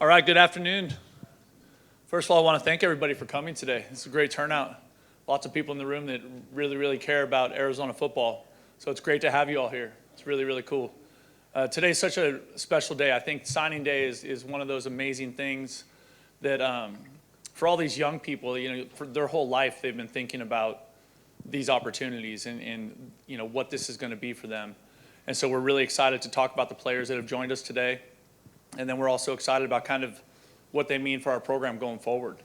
All right, good afternoon. First of all, I want to thank everybody for coming today. It's a great turnout. Lots of people in the room that really care about Arizona football. So it's great to have you all here. It's really cool. Today's such a special day. I think signing day is one of those amazing things that for all these young people, for their whole life, they've been thinking about these opportunities and what this is going to be for them. And so we're really excited to talk about the players that have joined us today. And then we're also excited about kind of what they mean for our program going forward.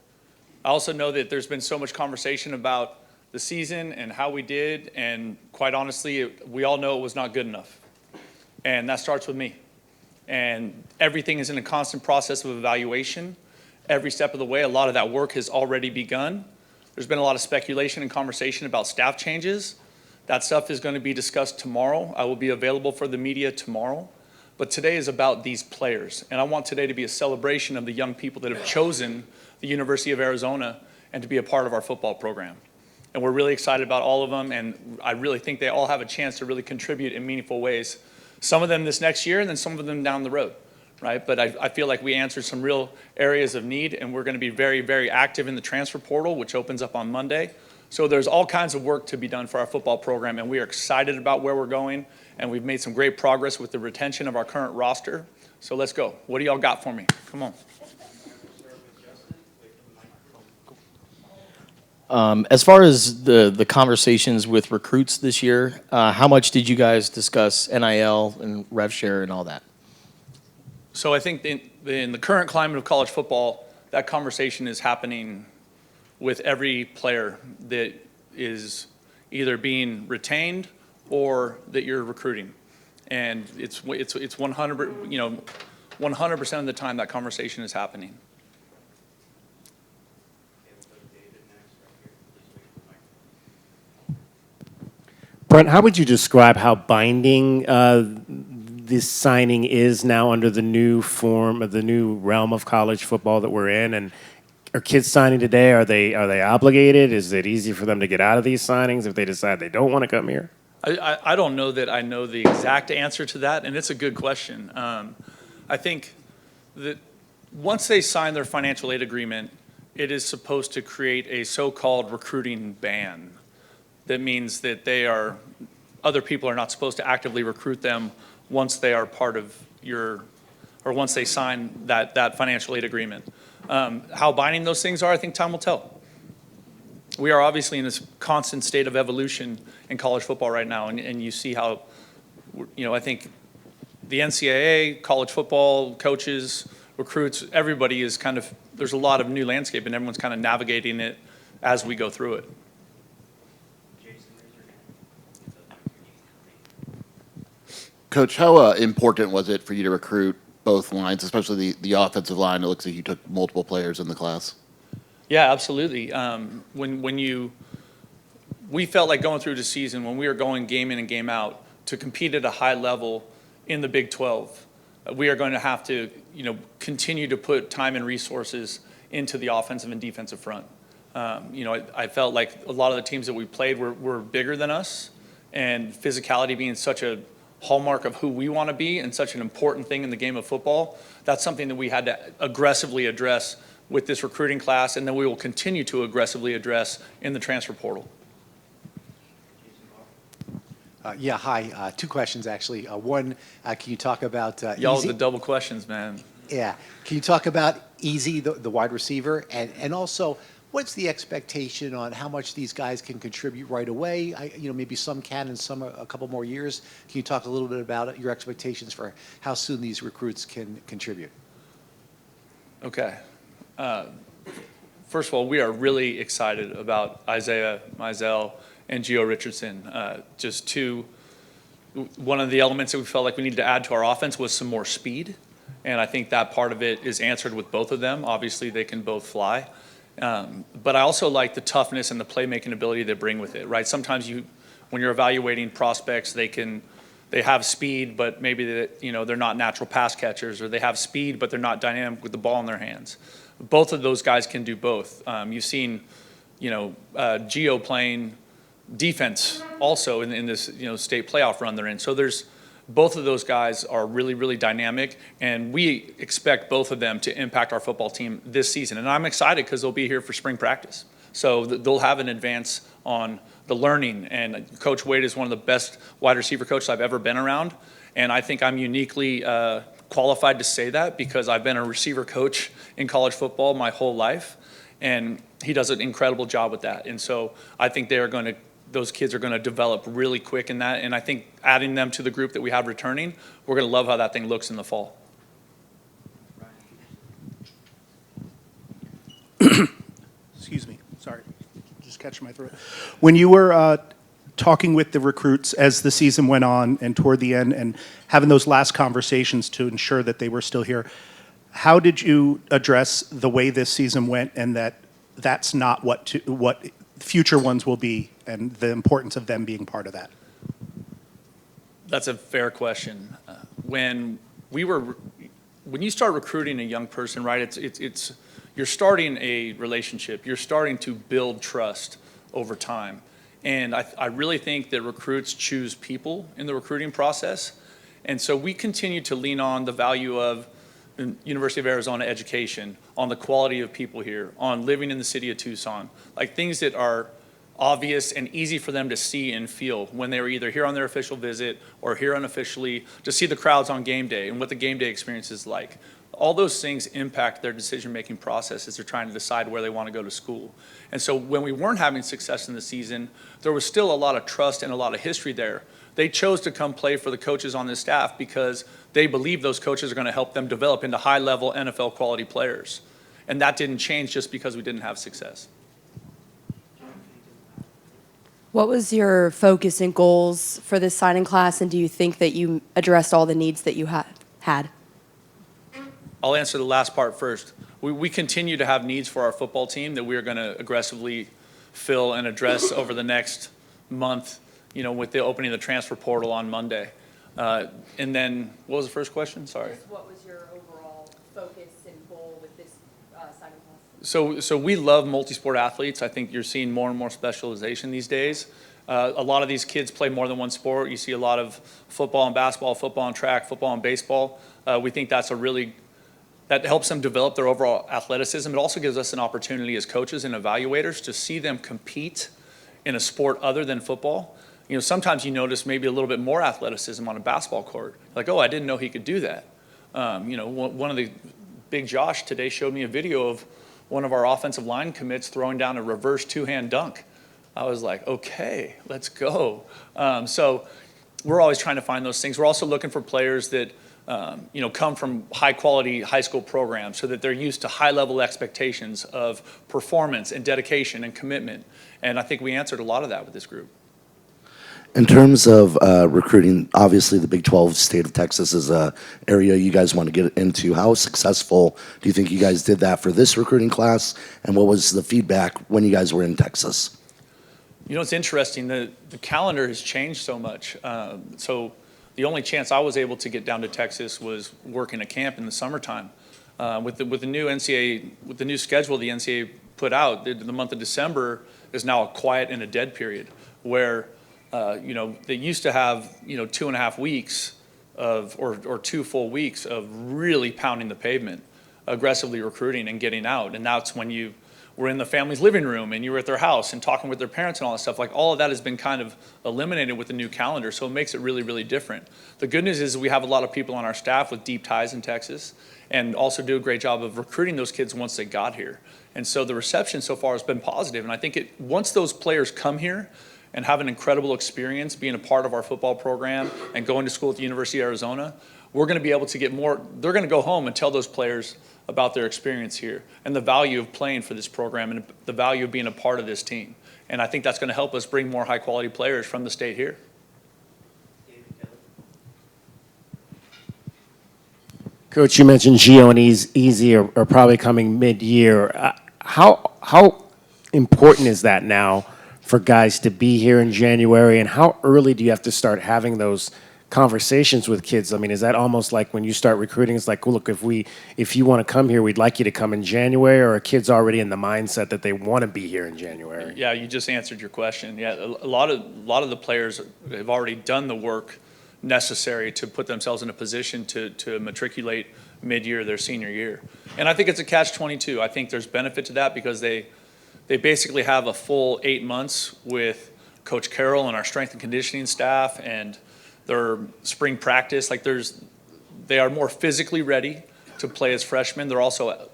I also know that there's been so much conversation about the season and how we did, and quite honestly, we all know it was not good enough. And that starts with me. And everything is in a constant process of evaluation. Every step of the way, a lot of that work has already begun. There's been a lot of speculation and conversation about staff changes. That stuff is going to be discussed tomorrow. I will be available for the media tomorrow. But today is about these players. And I want today to be a celebration of the young people that have chosen the University of Arizona and to be a part of our football program. And we're really excited about all of them. And I really think they all have a chance to really contribute in meaningful ways. Some of them this next year and then some of them down the road, right? But I feel like we answered some real areas of need, and we're going to be very active in the transfer portal, which opens up on Monday. So there's all kinds of work to be done for our football program, and we are excited about where we're going, and we've made some great progress with the retention of our current roster. So let's go. What do y'all got for me? Come on. As far as the conversations with recruits this year, how much did you guys discuss NIL and rev share and all that? So I think in the current climate of college football, that conversation is happening with every player that is either being retained or that you're recruiting. And it's 100% of the time that conversation is happening. Brent, how would you describe how binding this signing is now under the new form of the new realm of college football that we're in? And are kids signing today? Are they obligated? Is it easy for them to get out of these signings if they decide they don't want to come here? I don't know that I know the exact answer to that, and it's a good question. I think that once they sign their financial aid agreement, it is supposed to create a so-called recruiting ban. That means that other people are not supposed to actively recruit them once they are part of once they sign that financial aid agreement. How binding those things are, I think time will tell. We are obviously in this constant state of evolution in college football right now, and you see how, I think the NCAA, college football, coaches, recruits, everybody is there's a lot of new landscape, and everyone's kind of navigating it as we go through it. Coach, how important was it for you to recruit both lines, especially the offensive line? It looks like you took multiple players in the class. Yeah, absolutely. We felt like going through the season, when we were going game in and game out, to compete at a high level in the Big 12, we are going to have to, continue to put time and resources into the offensive and defensive front. I felt like a lot of the teams that we played were bigger than us, and physicality being such a hallmark of who we want to be and such an important thing in the game of football, that's something that we had to aggressively address with this recruiting class, and then we will continue to aggressively address in the transfer portal. Hi. Two questions, actually. One, can you talk about Y'all Easy? the double questions, man. Yeah. Can you talk about Easy, the wide receiver, and also what's the expectation on how much these guys can contribute right away? Maybe some can and some a couple more years. Can you talk a little bit about your expectations for how soon these recruits can contribute? Okay. First of all, we are really excited about Isaiah Mizell and Gio Richardson. One of the elements that we felt like we needed to add to our offense was some more speed, and I think that part of it is answered with both of them. Obviously, they can both fly. But I also like the toughness and the playmaking ability they bring with it, right? Sometimes when you're evaluating prospects, they have speed, but maybe they're not natural pass catchers, or they have speed, but they're not dynamic with the ball in their hands. Both of those guys can do both. You've seen, Gio playing defense also in this state playoff run they're in. So there's both of those guys are really, really dynamic, and we expect both of them to impact our football team this season. And I'm excited because they'll be here for spring practice. So they'll have an advance on the learning. And Coach Wade is one of the best wide receiver coaches I've ever been around. And I think I'm uniquely qualified to say that because I've been a receiver coach in college football my whole life. And he does an incredible job with that. And so I think those kids are going to develop really quick in that. And I think adding them to the group that we have returning, we're going to love how that thing looks in the fall. Excuse me, sorry, just catching my throat. When you were talking with the recruits as the season went on and toward the end and having those last conversations to ensure that they were still here, how did you address the way this season went and that's not what future ones will be and the importance of them being part of that? That's a fair question. When you start recruiting a young person, right, you're starting a relationship. You're starting to build trust over time. And I really think that recruits choose people in the recruiting process. And so we continue to lean on the value of the University of Arizona education, on the quality of people here, on living in the city of Tucson, like things that are obvious and easy for them to see and feel when they were either here on their official visit or here unofficially, to see the crowds on game day and what the game day experience is like. All those things impact their decision-making process as they're trying to decide where they want to go to school. And so when we weren't having success in the season, there was still a lot of trust and a lot of history there. They chose to come play for the coaches on this staff because they believe those coaches are going to help them develop into high-level NFL quality players. And that didn't change just because we didn't have success. What was your focus and goals for this signing class, and do you think that you addressed all the needs that you had? I'll answer the last part first. We continue to have needs for our football team that we are going to aggressively fill and address over the next month, with the opening of the transfer portal on Monday. And then, what was the first question? Sorry. What was your overall focus and goal with this signing class? So we love multi-sport athletes. I think you're seeing more and more specialization these days. A lot of these kids play more than one sport. You see a lot of football and basketball, football and track, football and baseball. We think that helps them develop their overall athleticism. It also gives us an opportunity as coaches and evaluators to see them compete in a sport other than football. Sometimes you notice maybe a little bit more athleticism on a basketball court. Like, oh, I didn't know he could do that. One of the Big Josh today showed me a video of one of our offensive line commits throwing down a reverse two-hand dunk. I was like, okay, let's go. So we're always trying to find those things. We're also looking for players that come from high-quality high school programs so that they're used to high-level expectations of performance and dedication and commitment. And I think we answered a lot of that with this group. In terms of recruiting, obviously the Big 12 state of Texas is an area you guys want to get into. How successful do you think you guys did that for this recruiting class? And what was the feedback when you guys were in Texas? It's interesting. The calendar has changed so much. So the only chance I was able to get down to Texas was working a camp in the summertime. With the new NCAA, with the new schedule the NCAA put out, the month of December is now a quiet and a dead period where they used to have 2.5 weeks or 2 full weeks of really pounding the pavement, aggressively recruiting and getting out. And that's when you were in the family's living room and you were at their house and talking with their parents and all that stuff. Like all of that has been kind of eliminated with the new calendar, so it makes it really, really different. The good news is we have a lot of people on our staff with deep ties in Texas and also do a great job of recruiting those kids once they got here. And so the reception so far has been positive. And I think once those players come here and have an incredible experience being a part of our football program and going to school at the University of Arizona, we're going to be able to get more. They're going to go home and tell those players about their experience here and the value of playing for this program and the value of being a part of this team. And I think that's going to help us bring more high-quality players from the state here. Coach, you mentioned Gio and Easy are probably coming mid-year. How important is that now for guys to be here in January, and how early do you have to start having those conversations with kids? I mean, is that almost like when you start recruiting, it's like, well, look, if you want to come here, we'd like you to come in January, or are kids already in the mindset that they want to be here in January? Yeah, you just answered your question. Yeah, a lot of the players have already done the work necessary to put themselves in a position to matriculate mid-year their senior year. And I think it's a catch-22. I think there's benefit to that because they basically have a full 8 months with Coach Carroll and our strength and conditioning staff and their spring practice. Like they are more physically ready to play as freshmen. They're also,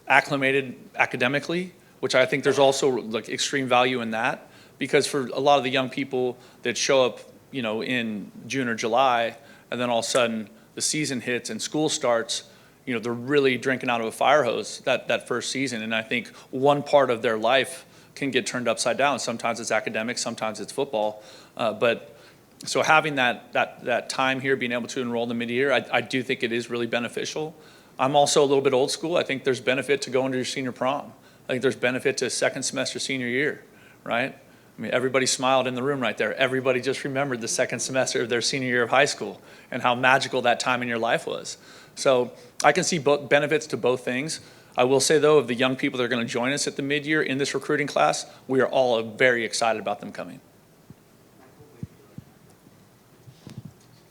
acclimated academically, which I think there's also like extreme value in that, because for a lot of the young people that show up, in June or July, and then all of a sudden the season hits and school starts, they're really drinking out of a fire hose that first season. And I think one part of their life can get turned upside down. Sometimes it's academics, sometimes it's football. So having that time here, being able to enroll in the mid-year, I do think it is really beneficial. I'm also a little bit old school. I think there's benefit to going to your senior prom. I think there's benefit to second semester senior year, right? I mean, everybody smiled in the room right there. Everybody just remembered the second semester of their senior year of high school and how magical that time in your life was. So I can see both benefits to both things. I will say, though, of the young people that are going to join us at the mid-year in this recruiting class, we are all very excited about them coming.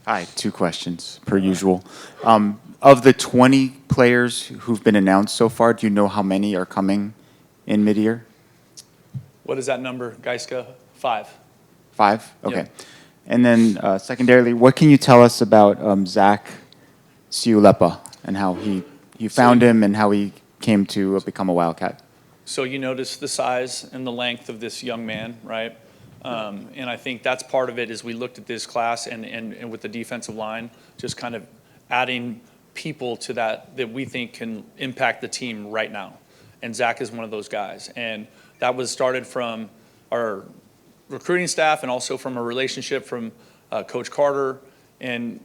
Hi, 2 questions per usual. Of the 20 players who've been announced so far, do you know how many are coming in mid-year? What is that number, Geiska? 5. 5? Okay. Yep. And then secondarily, what can you tell us about Zach Siulepa and how you found him and how he came to become a Wildcat? So you notice the size and the length of this young man, right? And I think that's part of it. Is we looked at this class and with the defensive line, just kind of adding people to that we think can impact the team right now. And Zach is one of those guys. And that was started from our recruiting staff and also from a relationship from Coach Carter. And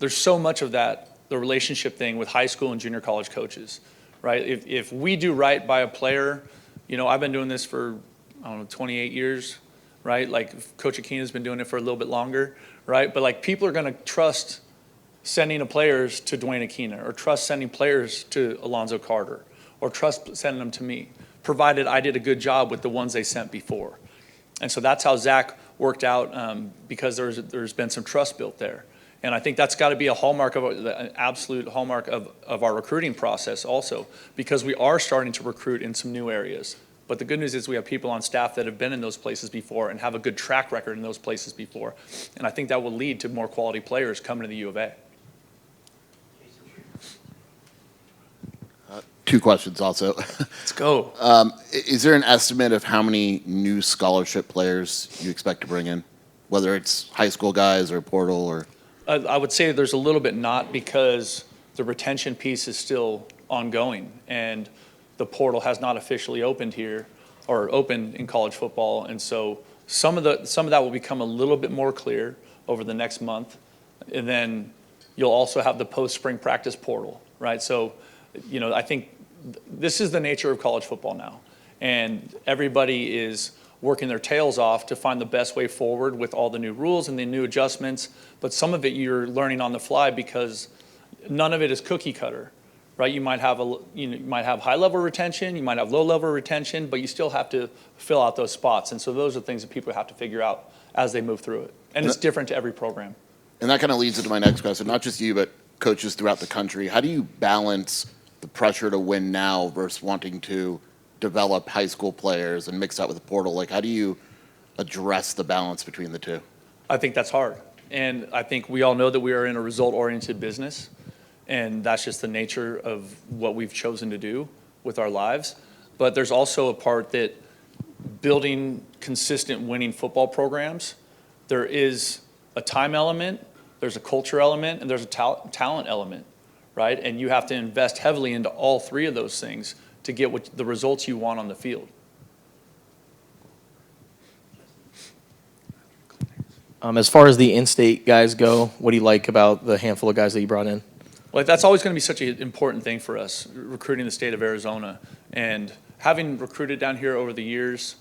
there's so much of that, the relationship thing with high school and junior college coaches, right? If we do right by a player, I've been doing this for, 28 years, right? Like Coach Akina's been doing it for a little bit longer, right? But like people are going to trust sending players to Dwayne Akina or trust sending players to Alonzo Carter or trust sending them to me, provided I did a good job with the ones they sent before. And so that's how Zach worked out because there's been some trust built there. And I think that's got to be a hallmark of an absolute hallmark of our recruiting process also, because we are starting to recruit in some new areas. But the good news is we have people on staff that have been in those places before and have a good track record in those places before. And I think that will lead to more quality players coming to the U of A. 2 questions also. Let's go. Is there an estimate of how many new scholarship players you expect to bring in, whether it's high school guys or portal or? I would say there's a little bit not, because the retention piece is still ongoing and the portal has not officially opened here or opened in college football. And so some of that will become a little bit more clear over the next month. And then you'll also have the post-spring practice portal, right? So, I think this is the nature of college football now. And everybody is working their tails off to find the best way forward with all the new rules and the new adjustments. But some of it you're learning on the fly because none of it is cookie cutter, right? You might have high level retention, you might have low level retention, but you still have to fill out those spots. And so those are things that people have to figure out as they move through it. And it's different to every program. And that kind of leads into my next question, not just you, but coaches throughout the country. How do you balance the pressure to win now versus wanting to develop high school players and mix that with the portal? Like, how do you address the balance between the two? I think that's hard. And I think we all know that we are in a result-oriented business, and that's just the nature of what we've chosen to do with our lives. But there's also a part that building consistent winning football programs, there is a time element, there's a culture element, and there's a talent element, right? And you have to invest heavily into all 3 of those things to get the results you want on the field. As far as the in-state guys go, what do you like about the handful of guys that you brought in? Well, that's always going to be such an important thing for us, recruiting the state of Arizona. And having recruited down here over the years,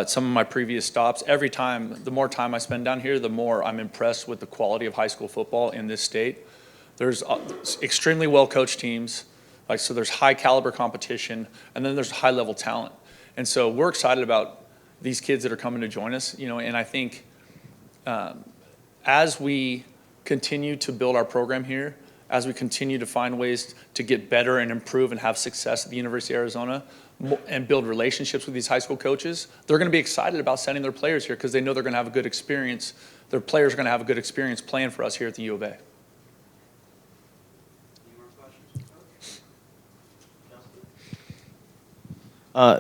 some of my previous stops, every time, the more time I spend down here, the more I'm impressed with the quality of high school football in this state. There's extremely well-coached teams, so there's high caliber competition, and then there's high level talent. And so we're excited about these kids that are coming to join us, and I think as we continue to build our program here, as we continue to find ways to get better and improve and have success at the University of Arizona and build relationships with these high school coaches, they're going to be excited about sending their players here because they know they're going to have a good experience. Their players are going to have a good experience playing for us here at the U of A.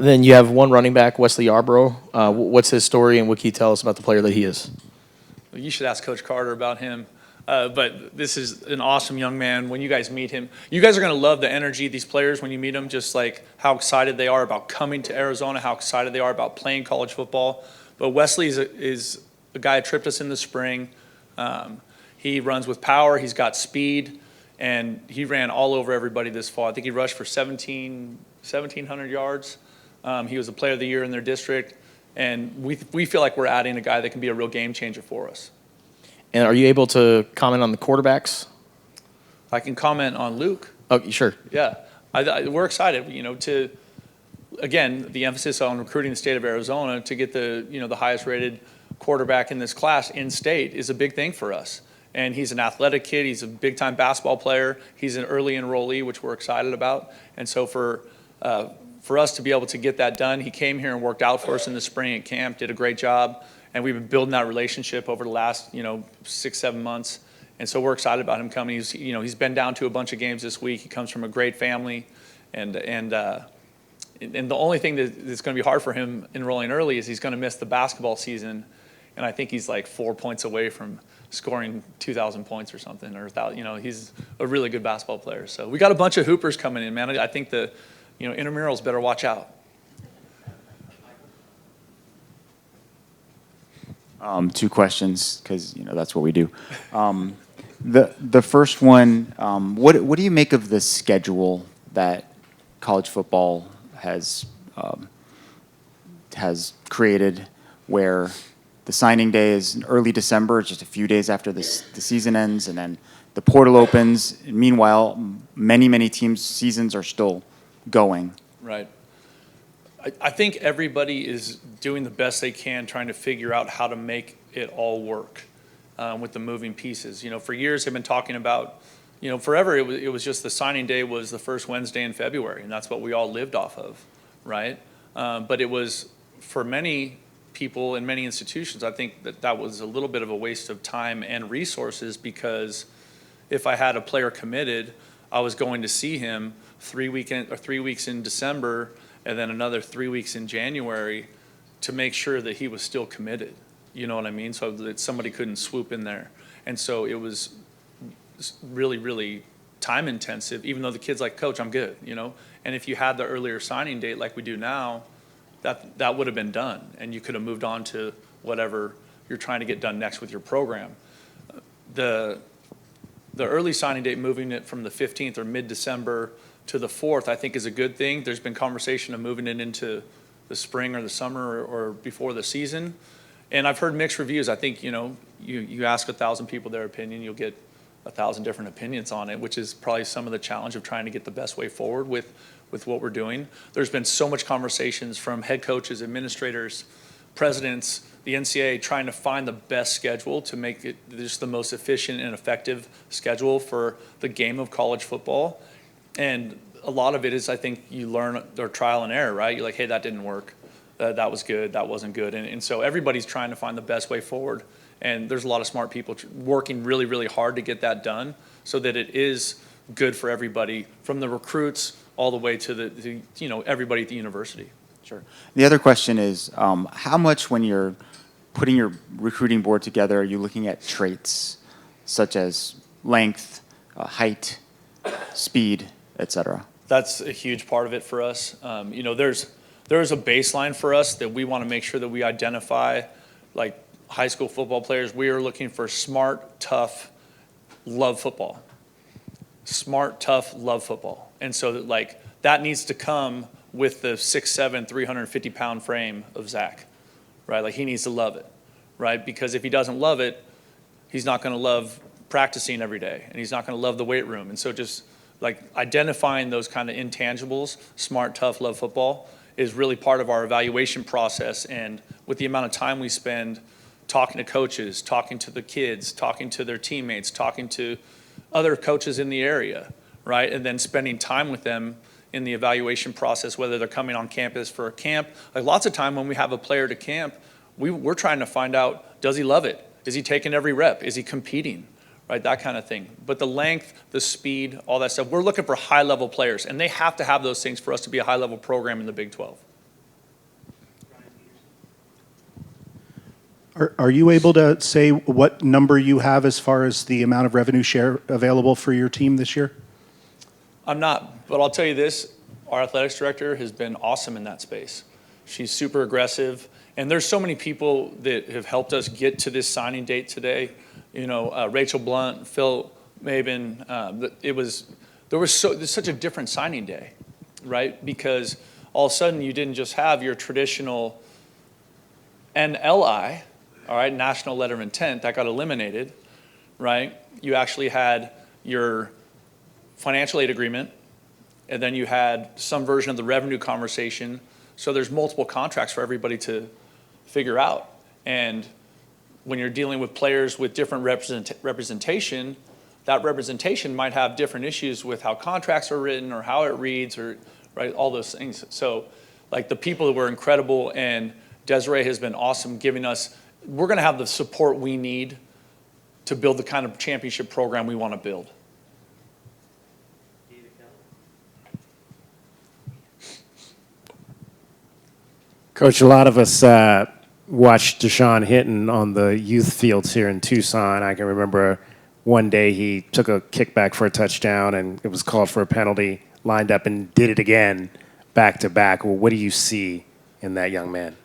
Then you have one running back, Wesley Yarbrough. What's his story, and what can you tell us about the player that he is? You should ask Coach Carter about him. But this is an awesome young man. When you guys meet him, you guys are going to love the energy of these players when you meet them, just like how excited they are about coming to Arizona, how excited they are about playing college football. But Wesley is a guy that tripped us in the spring. He runs with power. He's got speed, and he ran all over everybody this fall. I think he rushed for 1,700 yards. He was a player of the year in their district, and we feel like we're adding a guy that can be a real game changer for us. And are you able to comment on the quarterbacks? I can comment on Luke. Oh, sure. Yeah, we're excited. Again, the emphasis on recruiting the state of Arizona to get the highest rated quarterback in this class in state is a big thing for us. And he's an athletic kid. He's a big time basketball player. He's an early enrollee, which we're excited about. And so for us to be able to get that done, he came here and worked out for us in the spring at camp, did a great job. And we've been building that relationship over the last 6-7 months. And so we're excited about him coming. He's been down to a bunch of games this week. He comes from a great family, and the only thing that's going to be hard for him enrolling early is he's going to miss the basketball season. And I think he's like 4 points away from scoring 2,000 points or something, or he's a really good basketball player. So we got a bunch of hoopers coming in, man. I think the intramurals better watch out. Two questions, because that's what we do. The first one, what do you make of the schedule that college football has created, where the signing day is in early December, just a few days after the season ends, and then the portal opens. Meanwhile, many teams' seasons are still going. Right. I think everybody is doing the best they can trying to figure out how to make it all work with the moving pieces. For years they've been talking about, forever it was just the signing day was the first Wednesday in February, and that's what we all lived off of, right? But it was, for many people in many institutions, I think that was a little bit of a waste of time and resources, because if I had a player committed, I was going to see him 3 weeks in December and then another 3 weeks in January to make sure that he was still committed. You know what I mean? So that somebody couldn't swoop in there. And so it was really, really time intensive, even though the kid's like, Coach, I'm good, And if you had the earlier signing date like we do now, that would have been done, and you could have moved on to whatever you're trying to get done next with your program. The early signing date, moving it from the 15th or mid-December to the 4th, I think is a good thing. There's been conversation of moving it into the spring or the summer or before the season. And I've heard mixed reviews. I think, you ask 1,000 people their opinion, you'll get 1,000 different opinions on it, which is probably some of the challenge of trying to get the best way forward with what we're doing. There's been so much conversations from head coaches, administrators, presidents, the NCAA, trying to find the best schedule to make it just the most efficient and effective schedule for the game of college football. And a lot of it is, I think, you learn or trial and error, right? You're like, hey, that didn't work. That was good. That wasn't good. And so everybody's trying to find the best way forward. And there's a lot of smart people working really, really hard to get that done so that it is good for everybody, from the recruits all the way to everybody at the university. Sure. The other question is, how much, when you're putting your recruiting board together, are you looking at traits such as length, height, speed, et cetera? That's a huge part of it for us. There's a baseline for us that we want to make sure that we identify, like high school football players. We are looking for smart, tough, love football. Smart, tough, love football. And so that needs to come with the 6'7", 350-pound frame of Zach, right? Like, he needs to love it, right? Because if he doesn't love it, he's not going to love practicing every day, and he's not going to love the weight room. And so just identifying those kind of intangibles, smart, tough, love football, is really part of our evaluation process. And with the amount of time we spend talking to coaches, talking to the kids, talking to their teammates, talking to other coaches in the area, right? And then spending time with them in the evaluation process, whether they're coming on campus for a camp. Like lots of time when we have a player to camp, we're trying to find out, does he love it? Is he taking every rep? Is he competing? Right, that kind of thing. But the length, the speed, all that stuff, we're looking for high-level players, and they have to have those things for us to be a high-level program in the Big 12. Are you able to say what number you have as far as the amount of revenue share available for your team this year? I'm not, but I'll tell you this, our athletics director has been awesome in that space. She's super aggressive, and there's so many people that have helped us get to this signing date today. You know, Rachel Blunt, Phil Mabin, there's such a different signing day, right? Because all of a sudden you didn't just have your traditional NLI, all right, national letter of intent, that got eliminated, right? You actually had your financial aid agreement, and then you had some version of the revenue conversation. So there's multiple contracts for everybody to figure out. And when you're dealing with players with different representation, that representation might have different issues with how contracts are written or how it reads or, right, all those things. So, like, the people were incredible, and Desiree has been awesome giving us, we're going to have the support we need to build the kind of championship program we want to build. Coach, a lot of us watched Deshaun Hinton on the youth fields here in Tucson. I can remember one day he took a kickback for a touchdown and it was called for a penalty, lined up and did it again back to back. Well, what do you see in that young man?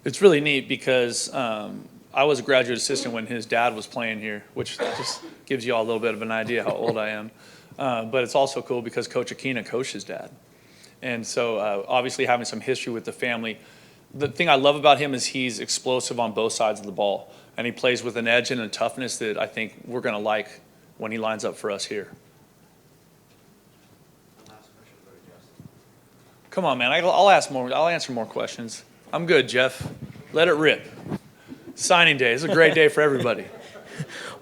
It's really neat because I was a graduate assistant when his dad was playing here, which just gives you all a little bit of an idea how old I am. But it's also cool because Coach Aquina coached his dad. And so obviously having some history with the family. The thing I love about him is he's explosive on both sides of the ball, and he plays with an edge and a toughness that I think we're going to like when he lines up for us here. Come on, man. I'll answer more questions. I'm good, Jeff. Let it rip. Signing day. It's a great day for everybody.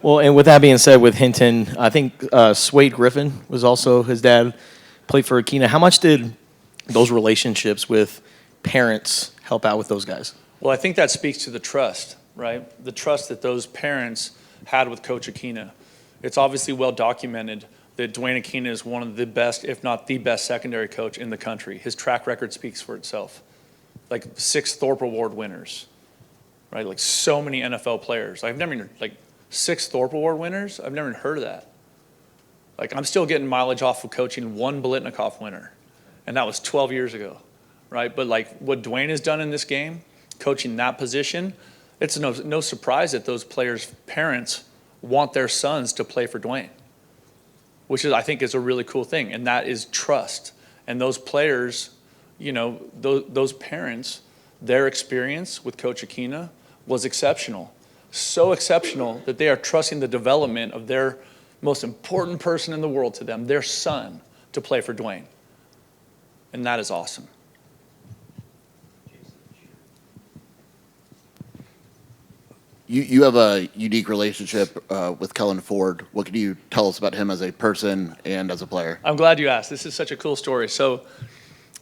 Well, and with that being said, with Hinton, I think Swade Griffin was also his dad, played for Aquina. How much did those relationships with parents help out with those guys? Well, I think that speaks to the trust, right? The trust that those parents had with Coach Aquina. It's obviously well documented that Dwayne Aquina is one of the best, if not the best, secondary coach in the country. His track record speaks for itself. Like 6 Thorpe Award winners, right? Like so many NFL players. I've never even, like 6 Thorpe Award winners? I've never even heard of that. Like I'm still getting mileage off of coaching 1 Biletnikoff winner, and that was 12 years ago. Right, but like what Dwayne has done in this game, coaching that position, it's no surprise that those players' parents want their sons to play for Dwayne, which is I think is a really cool thing, and that is trust. And those players, you know, those parents, their experience with Coach Aquina was exceptional, so exceptional that they are trusting the development of their most important person in the world to them, their son, to play for Dwayne, and that is awesome. You have a unique relationship with Kellen Ford. What can you tell us about him as a person and as a player? I'm glad you asked. This is such a cool story. So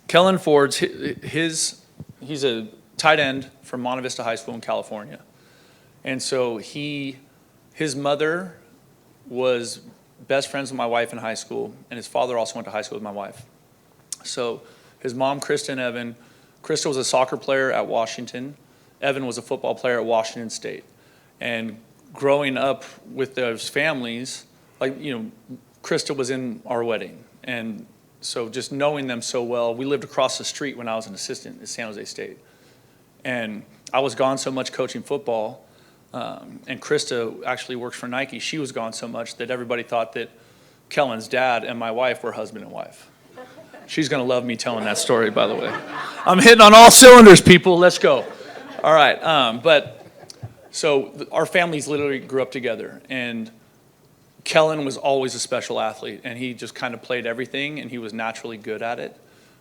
Kellen Ford's, he's a tight end from Monte Vista High School in California. And so his mother was best friends with my wife in high school, and his father also went to high school with my wife. So his mom, Krista and Evan, Krista was a soccer player at Washington. Evan was a football player at Washington State. And growing up with those families, like, you know, Krista was in our wedding. And so just knowing them so well, we lived across the street when I was an assistant at San Jose State. And I was gone so much coaching football, and Krista actually works for Nike. She was gone so much that everybody thought that Kellen's dad and my wife were husband and wife. She's going to love me telling that story, by the way. I'm hitting on all cylinders, people. Let's go. All right. But so our families literally grew up together, and Kellen was always a special athlete, and he just kind of played everything, and he was naturally good at it.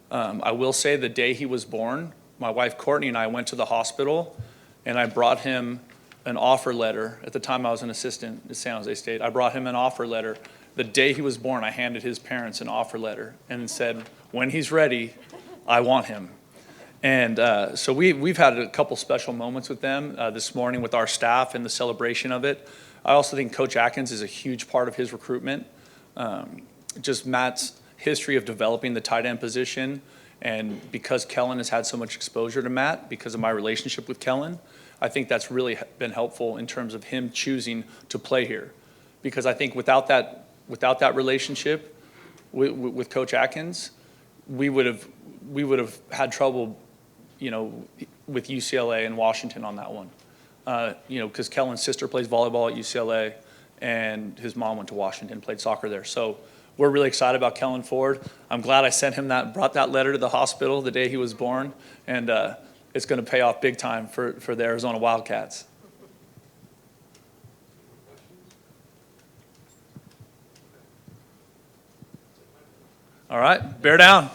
I will say the day he was born, my wife Courtney and I went to the hospital, and I brought him an offer letter. At the time, I was an assistant at San Jose State. I brought him an offer letter. The day he was born, I handed his parents an offer letter and said, when he's ready, I want him. And so we've had a couple special moments with them this morning with our staff and the celebration of it. I also think Coach Atkins is a huge part of his recruitment. Just Matt's history of developing the tight end position, and because Kellen has had so much exposure to Matt because of my relationship with Kellen, I think that's really been helpful in terms of him choosing to play here. Because I think without that relationship with Coach Atkins, we would have had trouble, with UCLA and Washington on that one. Because Kellen's sister plays volleyball at UCLA, and his mom went to Washington, played soccer there. So we're really excited about Kellen Ford. I'm glad I sent him brought that letter to the hospital the day he was born, and it's going to pay off big time for the Arizona Wildcats. All right, bear down.